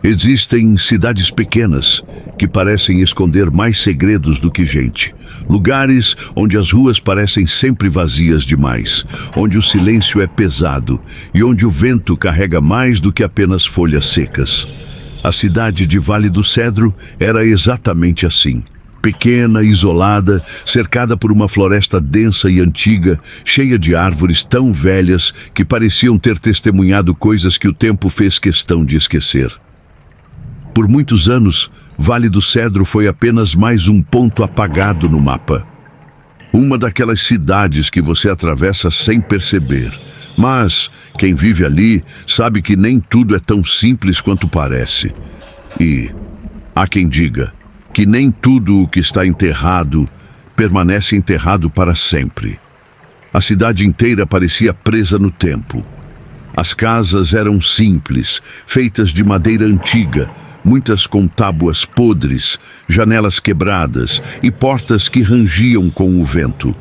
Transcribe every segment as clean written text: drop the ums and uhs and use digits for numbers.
Existem cidades pequenas que parecem esconder mais segredos do que gente. Lugares onde as ruas parecem sempre vazias demais, onde o silêncio é pesado e onde o vento carrega mais do que apenas folhas secas. A cidade de Vale do Cedro era exatamente assim. Pequena, isolada, cercada por uma floresta densa e antiga, cheia de árvores tão velhas que pareciam ter testemunhado coisas que o tempo fez questão de esquecer. Por muitos anos, Vale do Cedro foi apenas mais um ponto apagado no mapa. Uma daquelas cidades que você atravessa sem perceber. Mas quem vive ali sabe que nem tudo é tão simples quanto parece. E há quem diga que nem tudo o que está enterrado permanece enterrado para sempre. A cidade inteira parecia presa no tempo. As casas eram simples, feitas de madeira antiga, muitas com tábuas podres, janelas quebradas e portas que rangiam com o vento.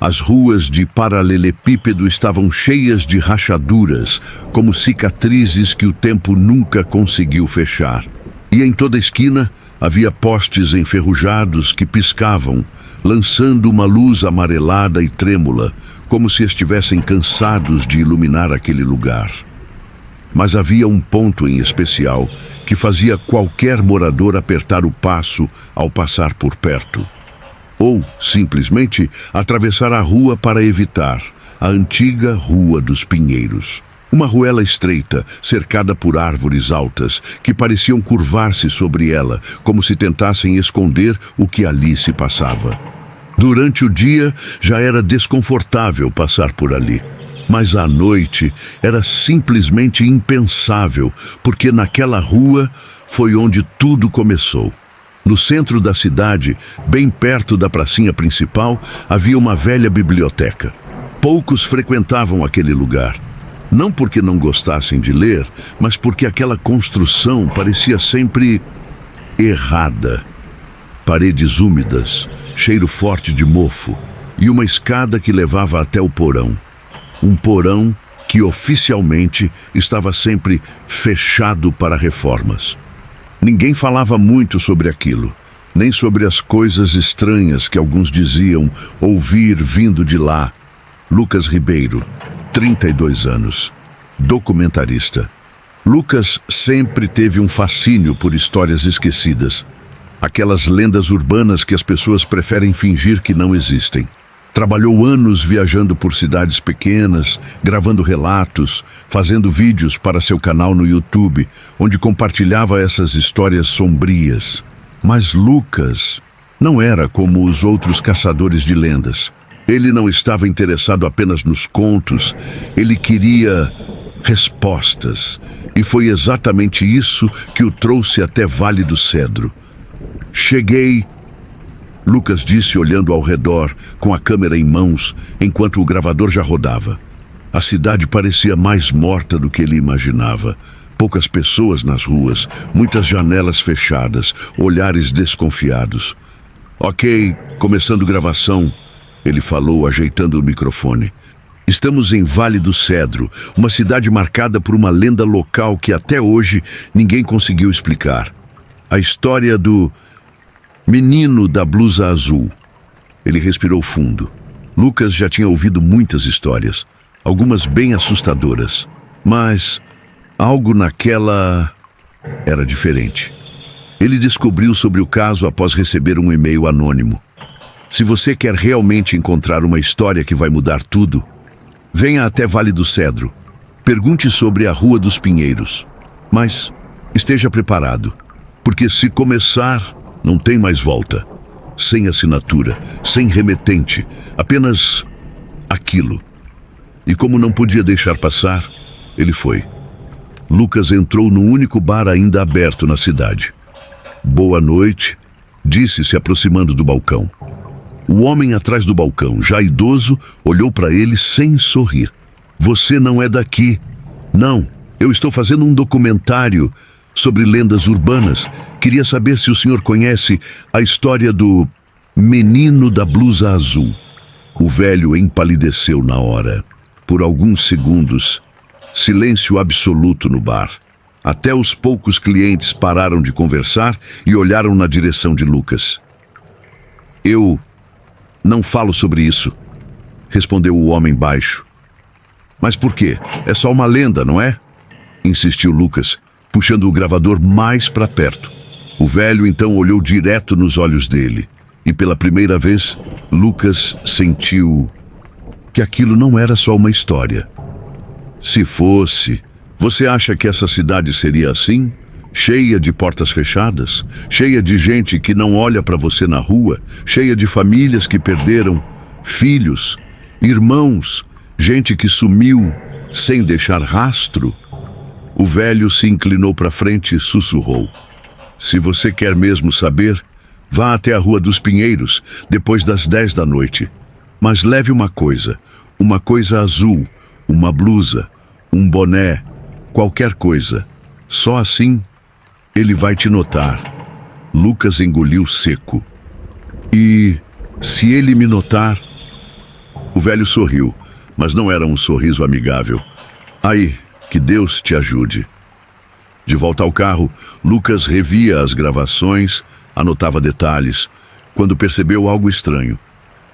As ruas de paralelepípedo estavam cheias de rachaduras, como cicatrizes que o tempo nunca conseguiu fechar. E em toda esquina havia postes enferrujados que piscavam, lançando uma luz amarelada e trêmula, como se estivessem cansados de iluminar aquele lugar. Mas havia um ponto em especial que fazia qualquer morador apertar o passo ao passar por perto. Ou, simplesmente, atravessar a rua para evitar a antiga Rua dos Pinheiros. Uma ruela estreita, cercada por árvores altas, que pareciam curvar-se sobre ela, como se tentassem esconder o que ali se passava. Durante o dia, já era desconfortável passar por ali. Mas à noite era simplesmente impensável, porque naquela rua foi onde tudo começou. No centro da cidade, bem perto da pracinha principal, havia uma velha biblioteca. Poucos frequentavam aquele lugar. Não porque não gostassem de ler, mas porque aquela construção parecia sempre errada. Paredes úmidas, cheiro forte de mofo e uma escada que levava até o porão. Um porão que oficialmente estava sempre fechado para reformas. Ninguém falava muito sobre aquilo, nem sobre as coisas estranhas que alguns diziam ouvir vindo de lá. Lucas Ribeiro, 32 anos, documentarista. Lucas sempre teve um fascínio por histórias esquecidas. Aquelas lendas urbanas que as pessoas preferem fingir que não existem. Trabalhou anos viajando por cidades pequenas, gravando relatos, fazendo vídeos para seu canal no YouTube, onde compartilhava essas histórias sombrias. Mas Lucas não era como os outros caçadores de lendas. Ele não estava interessado apenas nos contos, ele queria respostas. E foi exatamente isso que o trouxe até Vale do Cedro. Cheguei, Lucas disse olhando ao redor, com a câmera em mãos, enquanto o gravador já rodava. A cidade parecia mais morta do que ele imaginava. Poucas pessoas nas ruas, muitas janelas fechadas, olhares desconfiados. Ok, começando gravação, ele falou, ajeitando o microfone. Estamos em Vale do Cedro, uma cidade marcada por uma lenda local que até hoje ninguém conseguiu explicar. A história do menino da blusa azul. Ele respirou fundo. Lucas já tinha ouvido muitas histórias, algumas bem assustadoras. Mas algo naquela era diferente. Ele descobriu sobre o caso após receber um e-mail anônimo. Se você quer realmente encontrar uma história que vai mudar tudo, venha até Vale do Cedro. Pergunte sobre a Rua dos Pinheiros. Mas esteja preparado, porque se começar, não tem mais volta. Sem assinatura, sem remetente, apenas aquilo. E como não podia deixar passar, ele foi. Lucas entrou no único bar ainda aberto na cidade. Boa noite, disse se aproximando do balcão. O homem atrás do balcão, já idoso, olhou para ele sem sorrir. Você não é daqui. Não, eu estou fazendo um documentário sobre lendas urbanas. Queria saber se o senhor conhece a história do menino da blusa azul. O velho empalideceu na hora. Por alguns segundos, silêncio absoluto no bar. Até os poucos clientes pararam de conversar e olharam na direção de Lucas. Eu não falo sobre isso, respondeu o homem baixo. Mas por quê? É só uma lenda, não é? Insistiu Lucas, puxando o gravador mais para perto. O velho então olhou direto nos olhos dele. E pela primeira vez, Lucas sentiu que aquilo não era só uma história. Se fosse, você acha que essa cidade seria assim? Cheia de portas fechadas? Cheia de gente que não olha para você na rua? Cheia de famílias que perderam filhos, irmãos, gente que sumiu sem deixar rastro? O velho se inclinou para frente e sussurrou. Se você quer mesmo saber, vá até a Rua dos Pinheiros, depois das 10 da noite. Mas leve uma coisa azul, uma blusa, um boné, qualquer coisa. Só assim ele vai te notar. Lucas engoliu seco. E se ele me notar? O velho sorriu, mas não era um sorriso amigável. Aí, que Deus te ajude. De volta ao carro, Lucas revia as gravações, anotava detalhes, quando percebeu algo estranho.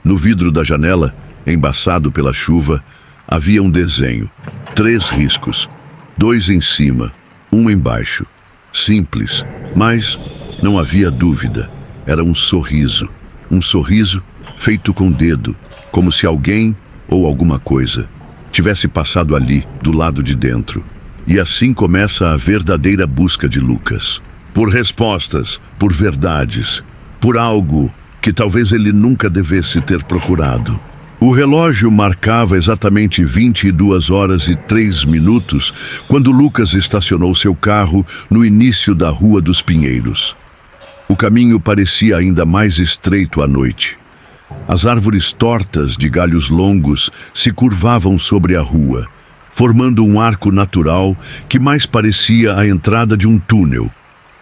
No vidro da janela, embaçado pela chuva, havia um desenho. 3 riscos, 2 em cima, 1 embaixo. Simples, mas não havia dúvida. Era um sorriso feito com dedo, como se alguém ou alguma coisa tivesse passado ali, do lado de dentro. E assim começa a verdadeira busca de Lucas. Por respostas, por verdades, por algo que talvez ele nunca devesse ter procurado. O relógio marcava exatamente 22 horas e 3 minutos quando Lucas estacionou seu carro no início da Rua dos Pinheiros. O caminho parecia ainda mais estreito à noite. As árvores tortas de galhos longos se curvavam sobre a rua, formando um arco natural que mais parecia a entrada de um túnel.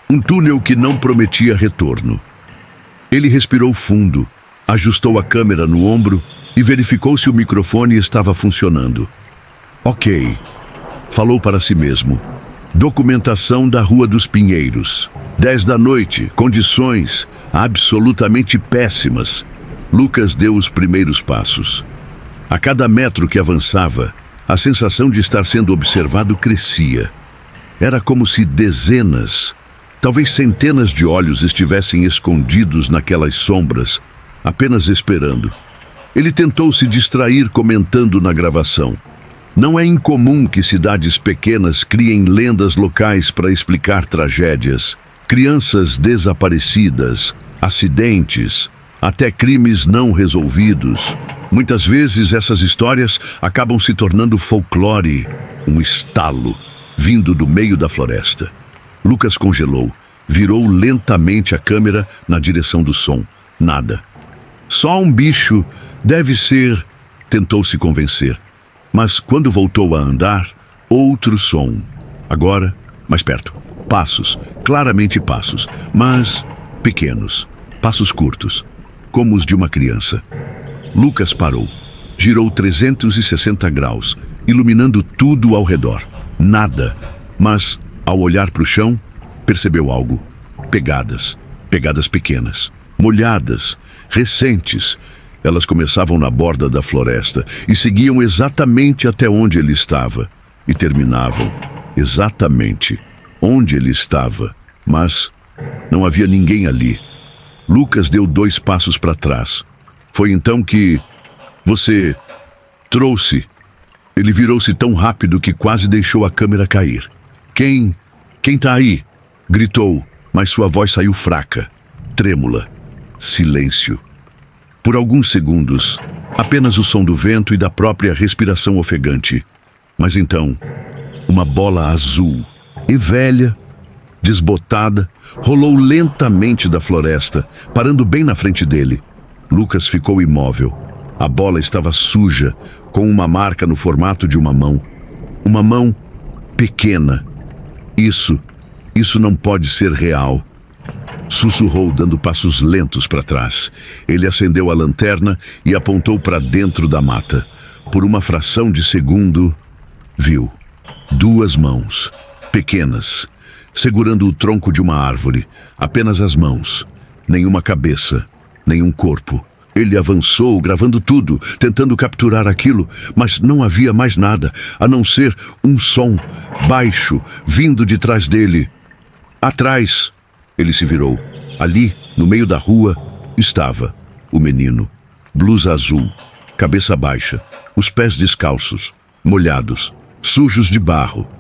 Um túnel que não prometia retorno. Ele respirou fundo, ajustou a câmera no ombro e verificou se o microfone estava funcionando. Ok, falou para si mesmo. Documentação da Rua dos Pinheiros. 10 da noite, condições absolutamente péssimas. Lucas deu os primeiros passos. A cada metro que avançava, a sensação de estar sendo observado crescia. Era como se dezenas, talvez centenas de olhos estivessem escondidos naquelas sombras, apenas esperando. Ele tentou se distrair comentando na gravação. Não é incomum que cidades pequenas criem lendas locais para explicar tragédias, crianças desaparecidas, acidentes, até crimes não resolvidos. Muitas vezes essas histórias acabam se tornando folclore, um estalo, vindo do meio da floresta. Lucas congelou, virou lentamente a câmera na direção do som. Nada. Só um bicho deve ser, tentou se convencer. Mas quando voltou a andar, outro som. Agora, mais perto. Passos, claramente passos, mas pequenos. Passos curtos, como os de uma criança. Lucas parou, girou 360 graus, iluminando tudo ao redor. Nada, mas, ao olhar para o chão, percebeu algo. Pegadas pequenas, molhadas, recentes. Elas começavam na borda da floresta e seguiam exatamente até onde ele estava. E terminavam exatamente onde ele estava. Mas não havia ninguém ali. Lucas deu 2 passos para trás. Foi então que você trouxe. Ele virou-se tão rápido que quase deixou a câmera cair. Quem tá aí? Gritou, mas sua voz saiu fraca, trêmula. Silêncio. Por alguns segundos, apenas o som do vento e da própria respiração ofegante. Mas então, uma bola azul e velha, desbotada, rolou lentamente da floresta, parando bem na frente dele. Lucas ficou imóvel. A bola estava suja, com uma marca no formato de uma mão. Uma mão pequena. Isso não pode ser real. Sussurrou, dando passos lentos para trás. Ele acendeu a lanterna e apontou para dentro da mata. Por uma fração de segundo, viu 2 mãos. pequenas, segurando o tronco de uma árvore, apenas as mãos, nenhuma cabeça, nenhum corpo. Ele avançou, gravando tudo, tentando capturar aquilo, mas não havia mais nada, a não ser um som baixo vindo de trás dele. Atrás, ele se virou. Ali, no meio da rua, estava o menino. Blusa azul, cabeça baixa, os pés descalços, molhados, sujos de barro.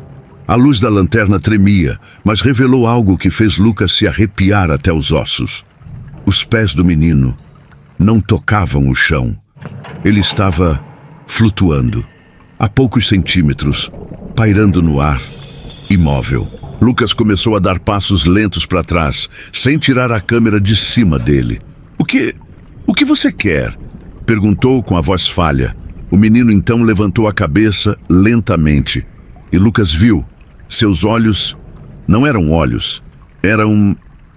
A luz da lanterna tremia, mas revelou algo que fez Lucas se arrepiar até os ossos. Os pés do menino não tocavam o chão. Ele estava flutuando, a poucos centímetros, pairando no ar, imóvel. Lucas começou a dar passos lentos para trás, sem tirar a câmera de cima dele. O que você quer?" perguntou com a voz falha. O menino então levantou a cabeça lentamente, e Lucas viu. Seus olhos não eram olhos, eram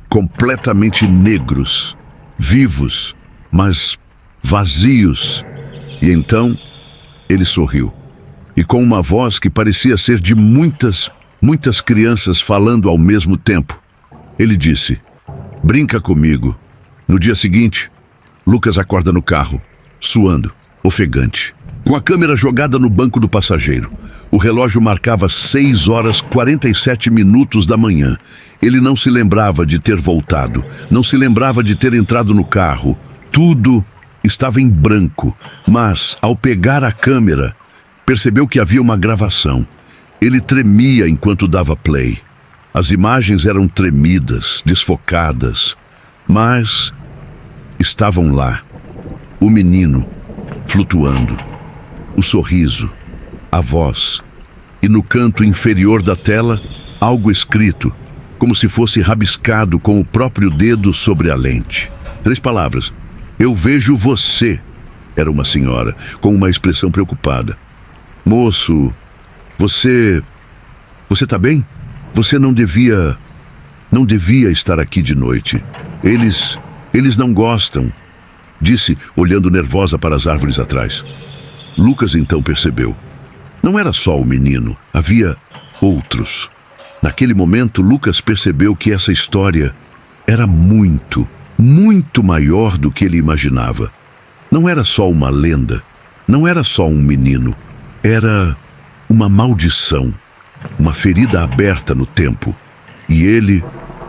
completamente negros, vivos, mas vazios. E então ele sorriu. E com uma voz que parecia ser de muitas crianças falando ao mesmo tempo, ele disse: "Brinca comigo." No dia seguinte, Lucas acorda no carro, suando, ofegante, com a câmera jogada no banco do passageiro. O relógio marcava 6h47 da manhã. Ele não se lembrava de ter voltado, não se lembrava de ter entrado no carro. Tudo estava em branco, mas, ao pegar a câmera, percebeu que havia uma gravação. Ele tremia enquanto dava play. As imagens eram tremidas, desfocadas, mas estavam lá. O menino, flutuando, o sorriso, a voz, e no canto inferior da tela, algo escrito, como se fosse rabiscado com o próprio dedo sobre a lente. 3 palavras. "Eu vejo você." Era uma senhora, com uma expressão preocupada. "Moço, você tá bem? Você não devia estar aqui de noite. Eles não gostam", disse, olhando nervosa para as árvores atrás. Lucas então percebeu. Não era só o menino, havia outros. Naquele momento, Lucas percebeu que essa história era muito maior do que ele imaginava. Não era só uma lenda, não era só um menino, era uma maldição, uma ferida aberta no tempo. E ele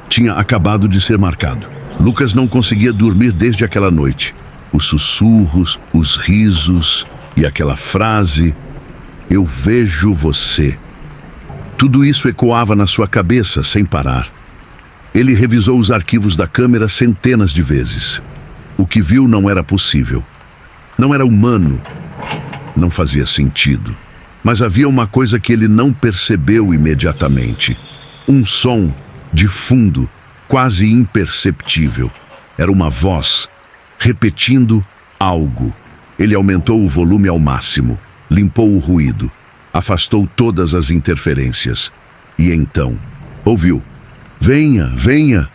tinha acabado de ser marcado. Lucas não conseguia dormir desde aquela noite. Os sussurros, os risos e aquela frase: "Eu vejo você." Tudo isso ecoava na sua cabeça sem parar. Ele revisou os arquivos da câmera centenas de vezes. O que viu não era possível. Não era humano. Não fazia sentido. Mas havia uma coisa que ele não percebeu imediatamente. Um som de fundo, quase imperceptível. Era uma voz repetindo algo. Ele aumentou o volume ao máximo, limpou o ruído, afastou todas as interferências. E então, ouviu: "Venha, venha."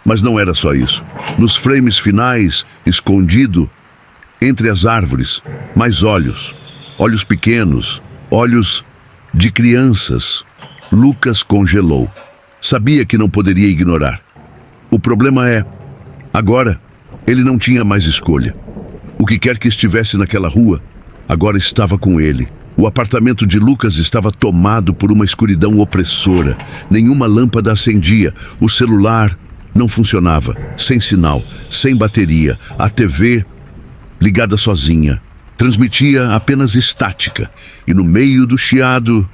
Mas não era só isso. Nos frames finais, escondido entre as árvores, mais olhos. Olhos pequenos, olhos de crianças. Lucas congelou. Sabia que não poderia ignorar. O problema é, agora, ele não tinha mais escolha. O que quer que estivesse naquela rua, agora estava com ele. O apartamento de Lucas estava tomado por uma escuridão opressora. Nenhuma lâmpada acendia. O celular não funcionava, sem sinal, sem bateria. A TV, ligada sozinha, transmitia apenas estática. E no meio do chiado,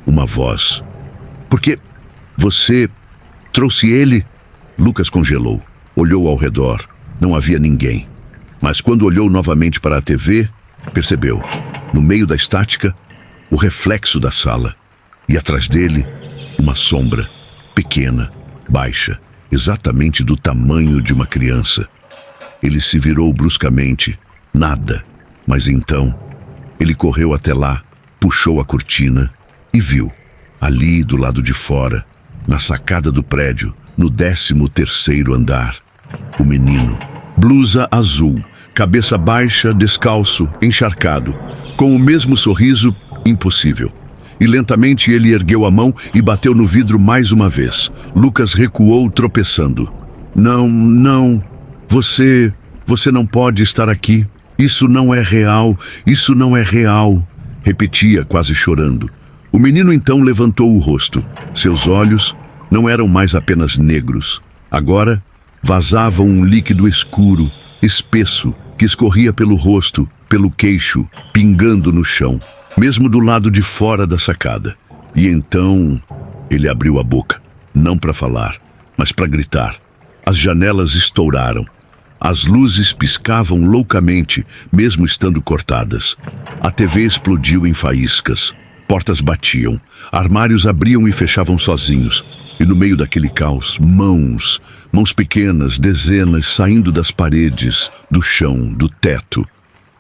uma voz: "Por que você trouxe ele?" Lucas congelou, olhou ao redor. Não havia ninguém. Mas quando olhou novamente para a TV, percebeu, no meio da estática, o reflexo da sala. E atrás dele, uma sombra, pequena, baixa, exatamente do tamanho de uma criança. Ele se virou bruscamente. Nada. Mas então, ele correu até lá, puxou a cortina e viu, ali do lado de fora, na sacada do prédio, no 13º andar, o menino. Blusa azul, cabeça baixa, descalço, encharcado, com o mesmo sorriso impossível. e lentamente ele ergueu a mão e bateu no vidro mais uma vez. Lucas recuou, tropeçando. Não, não, você não pode estar aqui. Isso não é real, isso não é real, repetia, quase chorando. O menino então levantou o rosto. Seus olhos não eram mais apenas negros. Agora vazava um líquido escuro, espesso, que escorria pelo rosto, pelo queixo, pingando no chão, mesmo do lado de fora da sacada. E então ele abriu a boca, não para falar, mas para gritar. As janelas estouraram. As luzes piscavam loucamente, mesmo estando cortadas. A TV explodiu em faíscas. Portas batiam, armários abriam e fechavam sozinhos. E no meio daquele caos, mãos pequenas, dezenas, saindo das paredes, do chão, do teto.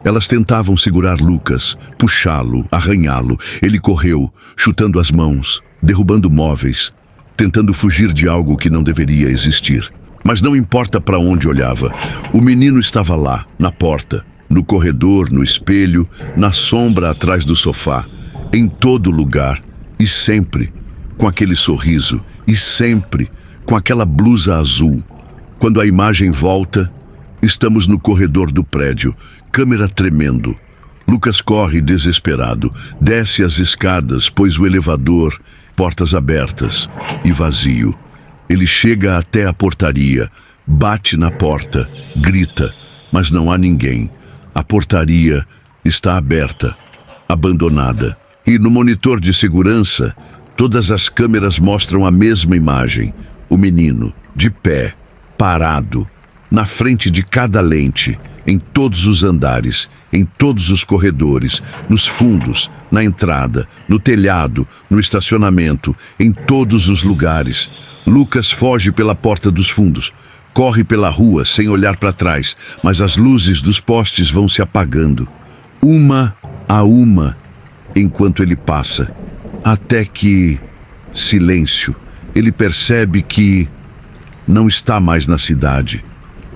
Elas tentavam segurar Lucas, puxá-lo, arranhá-lo. Ele correu, chutando as mãos, derrubando móveis, tentando fugir de algo que não deveria existir. Mas não importa para onde olhava, o menino estava lá, na porta, no corredor, no espelho, na sombra atrás do sofá, em todo lugar, e sempre com aquele sorriso, e sempre com aquela blusa azul. Quando a imagem volta, estamos no corredor do prédio, câmera tremendo. Lucas corre desesperado, desce as escadas, pois o elevador, portas abertas e vazio. Ele chega até a portaria, bate na porta, grita, mas não há ninguém. A portaria está aberta, abandonada. E no monitor de segurança, todas as câmeras mostram a mesma imagem. O menino, de pé, parado, na frente de cada lente, em todos os andares, em todos os corredores, nos fundos, na entrada, no telhado, no estacionamento, em todos os lugares. Lucas foge pela porta dos fundos, corre pela rua sem olhar para trás, mas as luzes dos postes vão se apagando, uma a uma, enquanto ele passa, até que, silêncio, ele percebe que não está mais na cidade.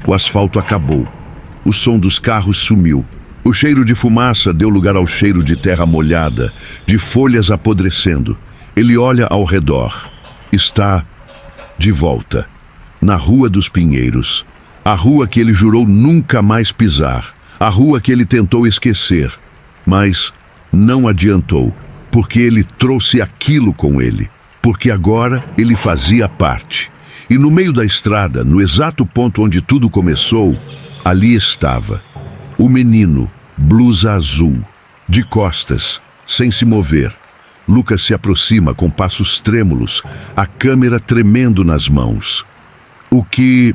O asfalto acabou, o som dos carros sumiu, o cheiro de fumaça deu lugar ao cheiro de terra molhada, de folhas apodrecendo. Ele olha ao redor, está de volta, na Rua dos Pinheiros, a rua que ele jurou nunca mais pisar, a rua que ele tentou esquecer, mas não adiantou, porque ele trouxe aquilo com ele, porque agora ele fazia parte. E no meio da estrada, no exato ponto onde tudo começou, ali estava o menino, blusa azul, de costas, sem se mover. Lucas se aproxima com passos trêmulos, a câmera tremendo nas mãos. O que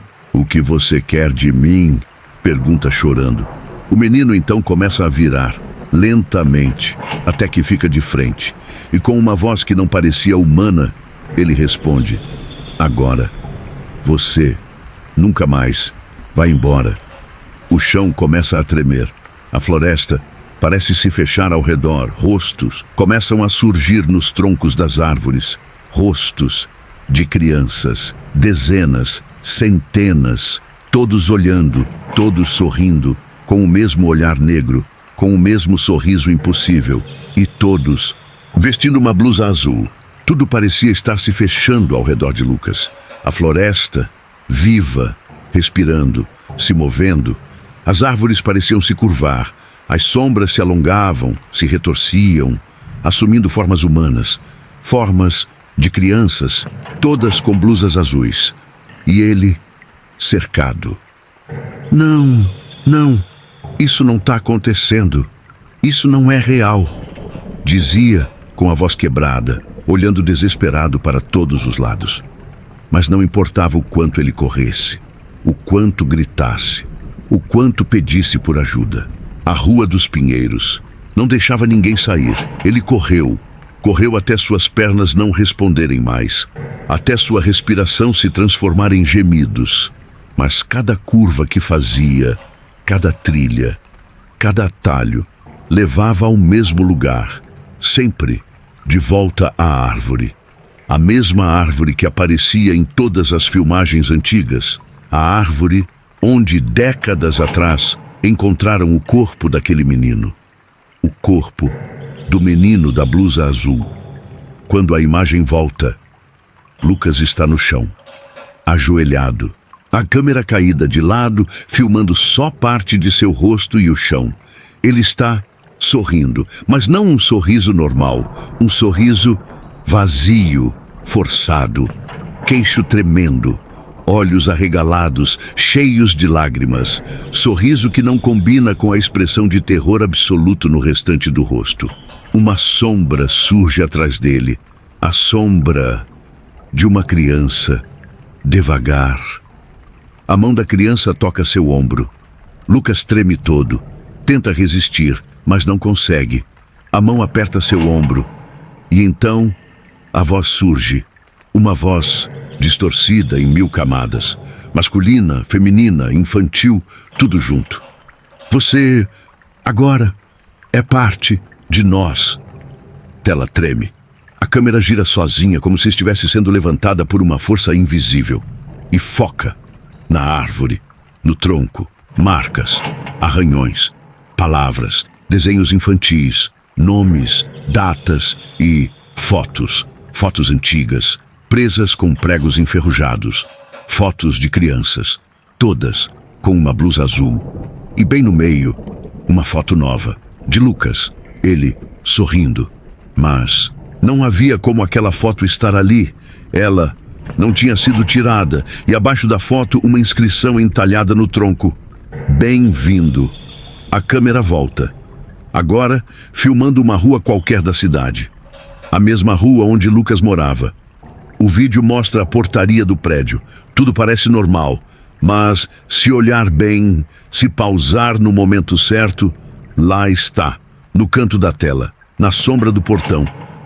você quer de mim? Pergunta chorando. O menino então começa a virar, lentamente, até que fica de frente. E com uma voz que não parecia humana, ele responde: agora, você nunca mais vai embora. O chão começa a tremer. A floresta parece se fechar ao redor. Rostos começam a surgir nos troncos das árvores. Rostos de crianças, dezenas, centenas, todos olhando, todos sorrindo, com o mesmo olhar negro, com o mesmo sorriso impossível, e todos vestindo uma blusa azul. Tudo parecia estar se fechando ao redor de Lucas. A floresta, viva, respirando, se movendo. As árvores pareciam se curvar. As sombras se alongavam, se retorciam, assumindo formas humanas, formas de crianças, todas com blusas azuis. E ele, cercado. Não, isso não está acontecendo. Isso não é real, dizia com a voz quebrada, olhando desesperado para todos os lados. Mas não importava o quanto ele corresse, o quanto gritasse, o quanto pedisse por ajuda. A Rua dos Pinheiros não deixava ninguém sair. Ele correu até suas pernas não responderem mais, até sua respiração se transformar em gemidos. Mas cada curva que fazia, cada trilha, cada atalho, levava ao mesmo lugar, sempre de volta à árvore. A mesma árvore que aparecia em todas as filmagens antigas, a árvore onde décadas atrás encontraram o corpo daquele menino. O corpo do menino da blusa azul. Quando a imagem volta, Lucas está no chão, ajoelhado. A câmera caída de lado, filmando só parte de seu rosto e o chão. Ele está sorrindo, mas não um sorriso normal, um sorriso vazio, forçado, queixo tremendo, olhos arregalados, cheios de lágrimas, sorriso que não combina com a expressão de terror absoluto no restante do rosto. Uma sombra surge atrás dele, a sombra de uma criança, devagar. A mão da criança toca seu ombro. Lucas treme todo, tenta resistir, mas não consegue. A mão aperta seu ombro, e então a voz surge, uma voz distorcida em 1000 camadas, masculina, feminina, infantil, tudo junto. Você, agora, é parte de nós. Tela treme. A câmera gira sozinha, como se estivesse sendo levantada por uma força invisível, e foca na árvore, no tronco, marcas, arranhões, palavras, desenhos infantis, nomes, datas e fotos antigas, presas com pregos enferrujados, fotos de crianças, todas com uma blusa azul. E bem no meio, uma foto nova, de Lucas, ele sorrindo. Mas não havia como aquela foto estar ali. Ela não tinha sido tirada, e abaixo da foto uma inscrição entalhada no tronco. Bem-vindo. A câmera volta. Agora, filmando uma rua qualquer da cidade. A mesma rua onde Lucas morava. O vídeo mostra a portaria do prédio. Tudo parece normal, mas se olhar bem, se pausar no momento certo, lá está, no canto da tela, na sombra do portão,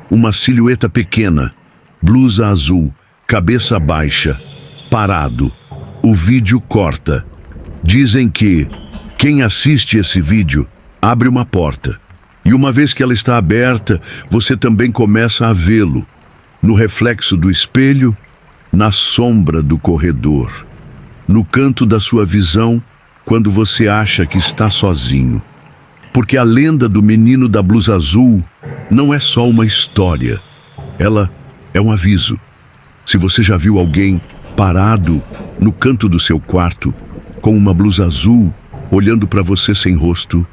uma silhueta pequena, blusa azul, cabeça baixa, parado. O vídeo corta. Dizem que quem assiste esse vídeo abre uma porta. E uma vez que ela está aberta, você também começa a vê-lo. No reflexo do espelho, na sombra do corredor. No canto da sua visão, quando você acha que está sozinho. Porque a lenda do menino da blusa azul não é só uma história. Ela é um aviso. Se você já viu alguém parado no canto do seu quarto, com uma blusa azul, olhando para você sem rosto,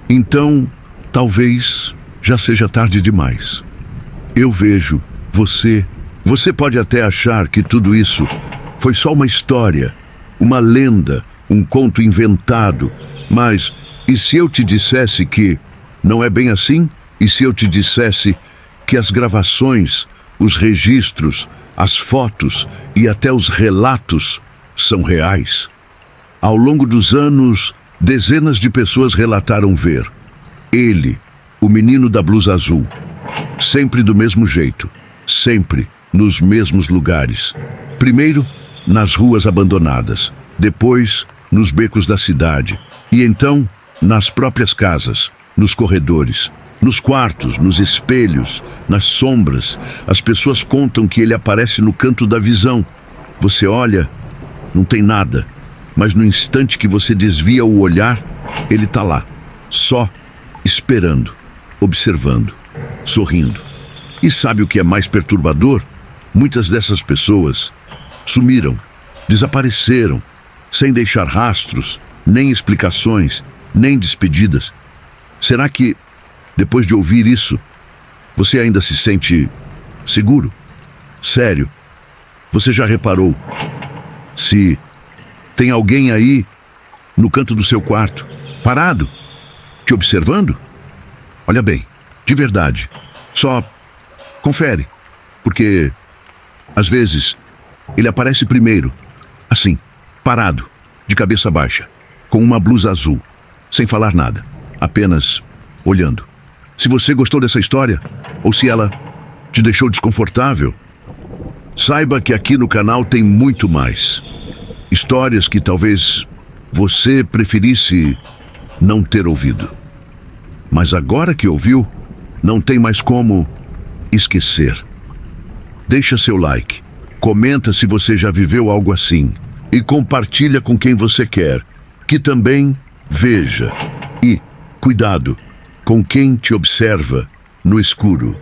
então talvez já seja tarde demais. Eu vejo você. Você pode até achar que tudo isso foi só uma história, uma lenda, um conto inventado, mas e se eu te dissesse que não é bem assim? E se eu te dissesse que as gravações, os registros, as fotos e até os relatos são reais? Ao longo dos anos, dezenas de pessoas relataram ver ele, o menino da blusa azul, sempre do mesmo jeito, sempre nos mesmos lugares. Primeiro, nas ruas abandonadas, depois, nos becos da cidade, e então, nas próprias casas, nos corredores, nos quartos, nos espelhos, nas sombras. As pessoas contam que ele aparece no canto da visão. Você olha, não tem nada, mas no instante que você desvia o olhar, ele está lá, só esperando, observando, sorrindo. E sabe o que é mais perturbador? Muitas dessas pessoas sumiram, desapareceram, sem deixar rastros, nem explicações, nem despedidas. Será que, depois de ouvir isso, você ainda se sente seguro? Sério, você já reparou se tem alguém aí no canto do seu quarto, parado, te observando? Olha bem, de verdade, só confere, porque às vezes ele aparece primeiro, assim, parado, de cabeça baixa, com uma blusa azul, sem falar nada, apenas olhando. Se você gostou dessa história, ou se ela te deixou desconfortável, saiba que aqui no canal tem muito mais. Histórias que talvez você preferisse não ter ouvido. Mas agora que ouviu, não tem mais como esquecer. Deixa seu like, comenta se você já viveu algo assim e compartilha com quem você quer que também veja. E cuidado com quem te observa no escuro.